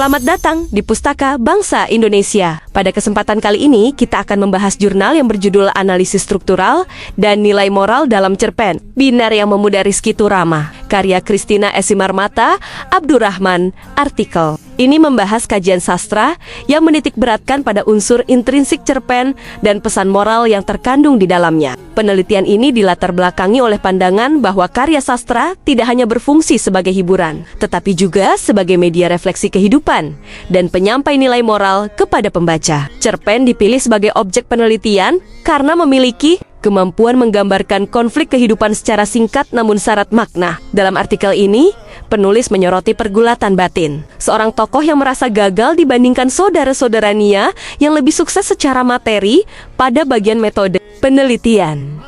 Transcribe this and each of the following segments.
Selamat datang di Pustaka Bangsa Indonesia. Pada kesempatan kali ini, kita akan membahas jurnal yang berjudul Analisis Struktural dan Nilai Moral dalam Cerpen Binar yang Memuda Rizky Turama, karya Christina Esimarmata Abdurrahman. Artikel ini membahas kajian sastra yang menitik beratkan pada unsur intrinsik cerpen dan pesan moral yang terkandung di dalamnya. Penelitian ini dilatar belakangi oleh pandangan bahwa karya sastra tidak hanya berfungsi sebagai hiburan, tetapi juga sebagai media refleksi kehidupan dan penyampai nilai moral kepada pembaca. Cerpen dipilih sebagai objek penelitian karena memiliki kemampuan menggambarkan konflik kehidupan secara singkat namun syarat makna. Dalam artikel ini, penulis menyoroti pergulatan batin seorang tokoh yang merasa gagal dibandingkan saudara-saudaranya yang lebih sukses secara materi pada bagian metode penelitian.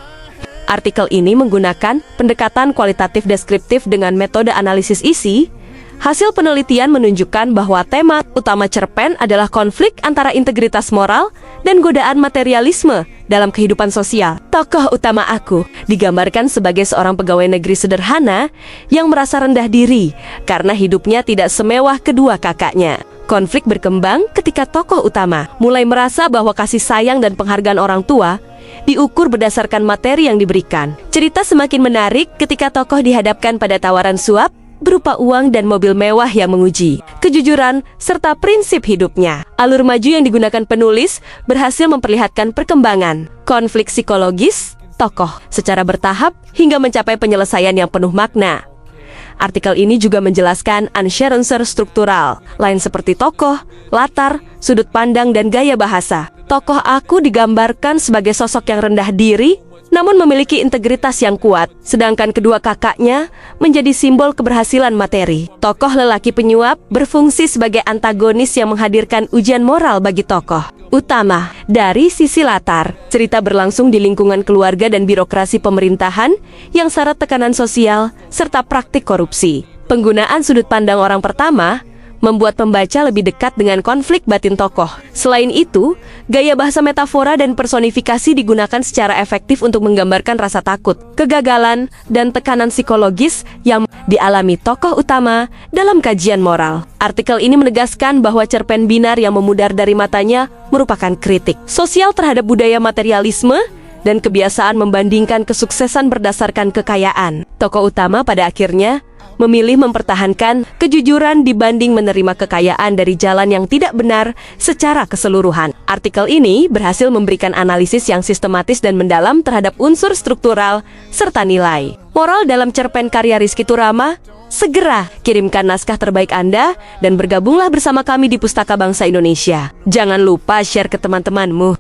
Artikel ini menggunakan pendekatan kualitatif deskriptif dengan metode analisis isi. Hasil penelitian menunjukkan bahwa tema utama cerpen adalah konflik antara integritas moral dan godaan materialisme dalam kehidupan sosial. Tokoh utama aku digambarkan sebagai seorang pegawai negeri sederhana yang merasa rendah diri karena hidupnya tidak semewah kedua kakaknya. Konflik berkembang ketika tokoh utama mulai merasa bahwa kasih sayang dan penghargaan orang tua diukur berdasarkan materi yang diberikan. Cerita semakin menarik ketika tokoh dihadapkan pada tawaran suap berupa uang dan mobil mewah yang menguji kejujuran serta prinsip hidupnya. Alur maju yang digunakan penulis berhasil memperlihatkan perkembangan konflik psikologis tokoh secara bertahap hingga mencapai penyelesaian yang penuh makna. Artikel ini juga menjelaskan unsur struktural lain seperti tokoh, latar, sudut pandang, dan gaya bahasa. Tokoh aku digambarkan sebagai sosok yang rendah diri namun memiliki integritas yang kuat, sedangkan kedua kakaknya menjadi simbol keberhasilan materi. Tokoh lelaki penyuap berfungsi sebagai antagonis yang menghadirkan ujian moral bagi tokoh utama. Dari sisi latar, cerita berlangsung di lingkungan keluarga dan birokrasi pemerintahan yang syarat tekanan sosial serta praktik korupsi. Penggunaan sudut pandang orang pertama membuat pembaca lebih dekat dengan konflik batin tokoh. Selain itu, gaya bahasa metafora dan personifikasi digunakan secara efektif untuk menggambarkan rasa takut, kegagalan, dan tekanan psikologis yang dialami tokoh utama dalam kajian moral. Artikel ini menegaskan bahwa cerpen Binar yang memudar dari matanya merupakan kritik sosial terhadap budaya materialisme dan kebiasaan membandingkan kesuksesan berdasarkan kekayaan. Tokoh utama pada akhirnya memilih mempertahankan kejujuran dibanding menerima kekayaan dari jalan yang tidak benar secara keseluruhan. Artikel ini berhasil memberikan analisis yang sistematis dan mendalam terhadap unsur struktural serta nilai moral dalam cerpen karya Rizky Turama. Segera kirimkan naskah terbaik Anda dan bergabunglah bersama kami di Pustaka Bangsa Indonesia. Jangan lupa share ke teman-temanmu.